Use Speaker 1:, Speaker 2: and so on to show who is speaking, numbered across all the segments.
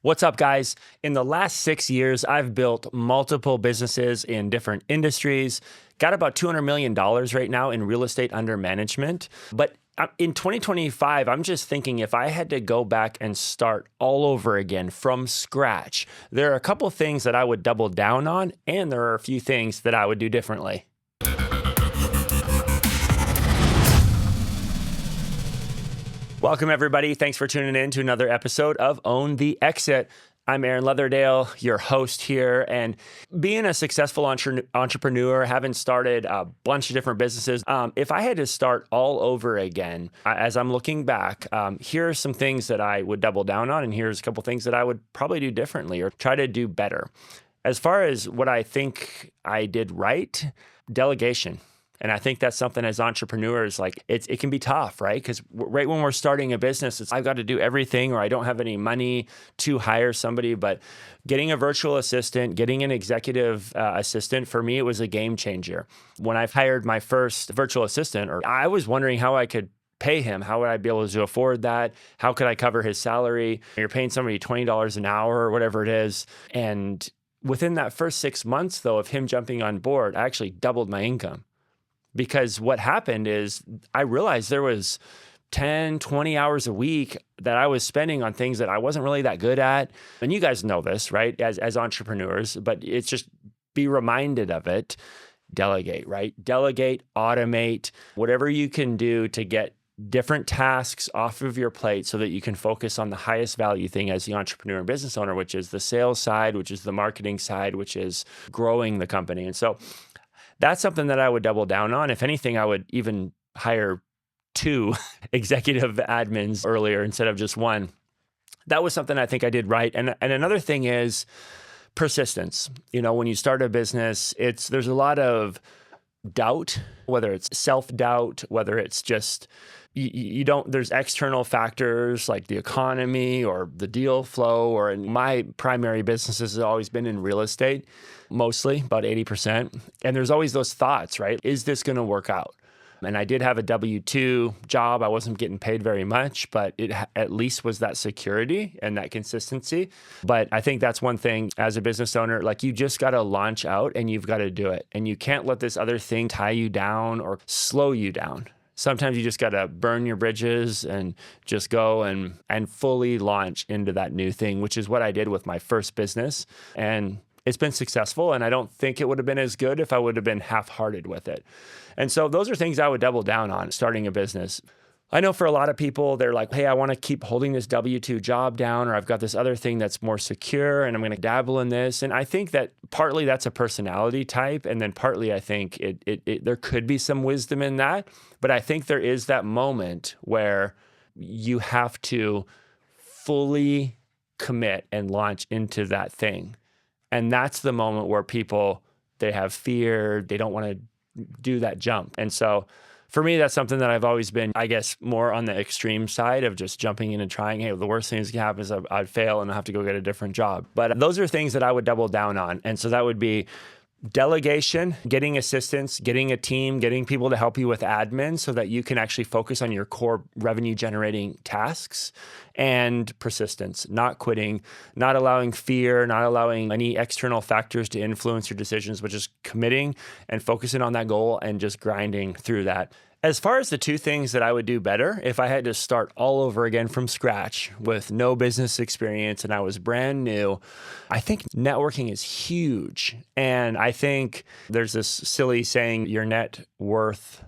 Speaker 1: What's up, guys? In the last 6 years, I've built multiple businesses in different industries, got about $200 million right now in real estate under management. But in 2025, I'm just thinking if I had to go back and start all over again from scratch, there are a couple things that I would double down on, and there are a few things that I would do differently. Welcome, everybody. Thanks for tuning in to another episode of Own the Exit. I'm Aaron Leatherdale, your host here, and being a successful entrepreneur, having started a bunch of different businesses, if I had to start all over again, as I'm looking back, here are some things that I would double down on, and here's a couple things that I would probably do differently or try to do better. As far as what I think I did right, delegation. And I think that's something as entrepreneurs, like it can be tough, right? Because right when we're starting a business, I've got to do everything, or I don't have any money to hire somebody. But getting a virtual assistant, getting an executive assistant, for me, it was a game changer. When I've hired my first virtual assistant, or I was wondering how I could pay him. How would I be able to afford that? How could I cover his salary? You're paying somebody $20 an hour or whatever it is. And within that first 6 months, though, of him jumping on board, I actually doubled my income. Because what happened is I realized there was 10, 20 hours a week that I was spending on things that I wasn't really that good at. And you guys know this, right? As entrepreneurs, but it's just be reminded of it. Delegate, right? Delegate, automate, whatever you can do to get different tasks off of your plate so that you can focus on the highest value thing as the entrepreneur and business owner, which is the sales side, which is the marketing side, which is growing the company. And so that's something that I would double down on. If anything, I would even hire 2 executive admins earlier instead of just 1. That was something I think I did right. And another thing is persistence. You know, when you start a business, there's a lot of doubt, whether it's self-doubt, whether it's just there's external factors like the economy or the deal flow, or in my primary businesses has always been in real estate, mostly about 80%. And there's always those thoughts, right? Is this going to work out? And I did have a W-2 job. I wasn't getting paid very much, but it at least was that security and that consistency. But I think that's one thing as a business owner, like you just got to launch out and you've got to do it. And you can't let this other thing tie you down or slow you down. Sometimes you just got to burn your bridges and just go and fully launch into that new thing, which is what I did with my first business. And it's been successful, and I don't think it would have been as good if I would have been half-hearted with it. And so those are things I would double down on starting a business. I know for a lot of people, they're like, hey, I want to keep holding this W-2 job down, or I've got this other thing that's more secure and I'm going to dabble in this. And I think that partly that's a personality type. And then partly I think there could be some wisdom in that. But I think there is that moment where you have to fully commit and launch into that thing. And that's the moment where people, they have fear, they don't want to do that jump. And so for me, that's something that I've always been, I guess, more on the extreme side of just jumping in and trying. Hey, the worst thing that can happen is I'd fail and I'll have to go get a different job. But those are things that I would double down on. And so that would be delegation, getting assistance, getting a team, getting people to help you with admin so that you can actually focus on your core revenue generating tasks, and persistence, not quitting, not allowing fear, not allowing any external factors to influence your decisions, but just committing and focusing on that goal and just grinding through that. As far as the 2 things that I would do better, if I had to start all over again from scratch with no business experience and I was brand new, I think networking is huge. And I think there's this silly saying, your net worth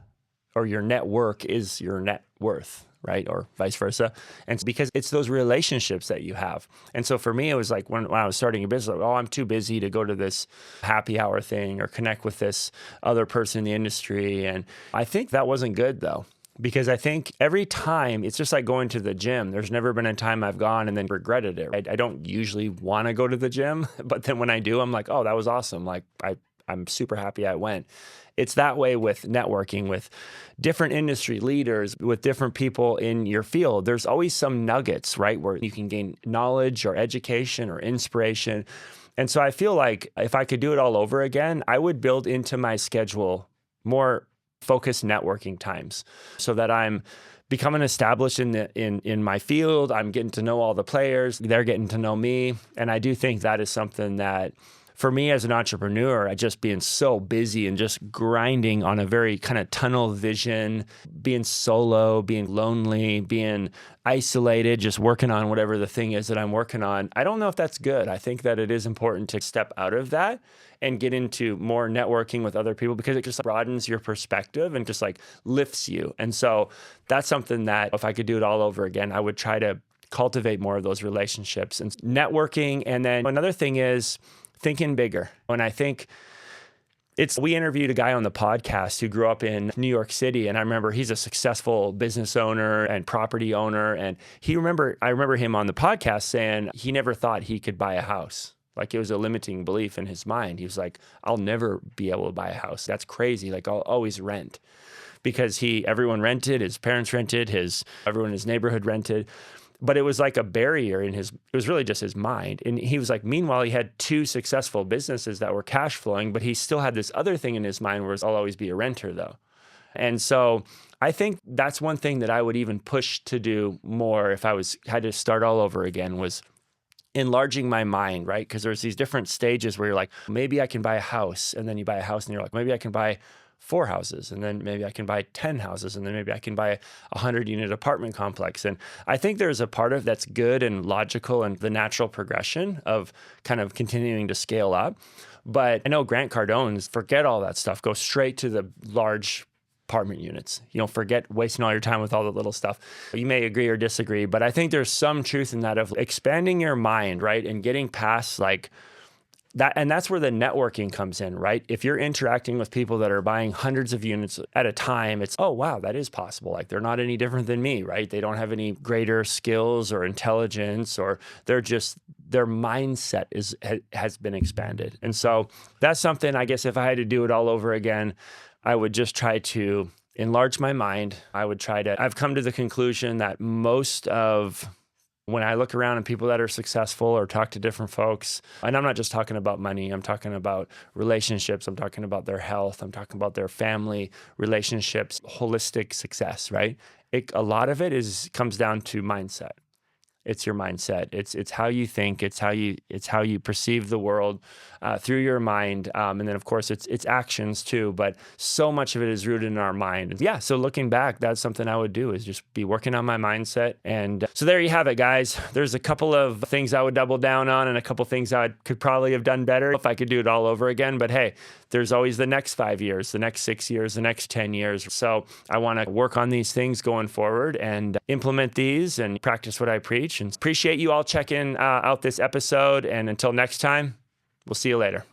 Speaker 1: or your network is your net worth, right? Or vice versa. And because it's those relationships that you have. And so for me, it was like when I was starting a business, like, oh, I'm too busy to go to this happy hour thing or connect with this other person in the industry. And I think that wasn't good though, because I think every time it's just like going to the gym. There's never been a time I've gone and then regretted it. I don't usually want to go to the gym, but then when I do, I'm like, oh, that was awesome. Like I'm super happy I went. It's that way with networking, with different industry leaders, with different people in your field. There's always some nuggets, right, where you can gain knowledge or education or inspiration. And so I feel like if I could do it all over again, I would build into my schedule more focused networking times so that I'm becoming established in my field. I'm getting to know all the players. They're getting to know me. And I do think that is something that, for me as an entrepreneur, I just being so busy and just grinding on a very kind of tunnel vision, being solo, being lonely, being isolated, just working on whatever the thing is that I'm working on. I don't know if that's good. I think that it is important to step out of that and get into more networking with other people, because it just broadens your perspective and just like lifts you. And so that's something that if I could do it all over again, I would try to cultivate more of those relationships and networking. And then another thing is thinking bigger. When I think we interviewed a guy on the podcast who grew up in New York City. And I remember he's a successful business owner and property owner. And I remember him on the podcast saying he never thought he could buy a house. Like, it was a limiting belief in his mind. He was like, I'll never be able to buy a house. That's crazy. Like, I'll always rent, because everyone rented, his parents rented, everyone in his neighborhood rented. But it was like a barrier it was really just his mind. And he was like, meanwhile, he had 2 successful businesses that were cash flowing, but he still had this other thing in his mind where I'll always be a renter though. And so I think that's one thing that I would even push to do more if I had to start all over again, was enlarging my mind, right? Because there's these different stages where you're like, maybe I can buy a house. And then you buy a house and you're like, maybe I can buy 4 houses, and then maybe I can buy 10 houses, and then maybe I can buy a 100-unit apartment complex. And I think there's a part of that's good and logical and the natural progression of kind of continuing to scale up. But I know Grant Cardone's, forget all that stuff, go straight to the large apartment units. Forget wasting all your time with all the little stuff. You may agree or disagree, but I think there's some truth in that, of expanding your mind, right? And getting past like that. And that's where the networking comes in, right? If you're interacting with people that are buying hundreds of units at a time, it's, oh, wow, that is possible. Like, they're not any different than me, right? They don't have any greater skills or intelligence, or their mindset has been expanded. And so that's something, I guess, if I had to do it all over again, I would just try to enlarge my mind. I've come to the conclusion that when I look around and people that are successful or talk to different folks, and I'm not just talking about money, I'm talking about relationships, I'm talking about their health, I'm talking about their family relationships, holistic success, right? A lot of it comes down to mindset. It's your mindset. It's how you think. It's how you perceive the world through your mind. And then of course it's actions too. But so much of it is rooted in our mind. Yeah. So looking back, that's something I would do, is just be working on my mindset. And so there you have it, guys. There's a couple of things I would double down on, and a couple things I could probably have done better if I could do it all over again. But hey, there's always the next 5 years, the next 6 years, the next 10 years. So I want to work on these things going forward and implement these and practice what I preach. And appreciate you all checking out this episode. And until next time, we'll see you later.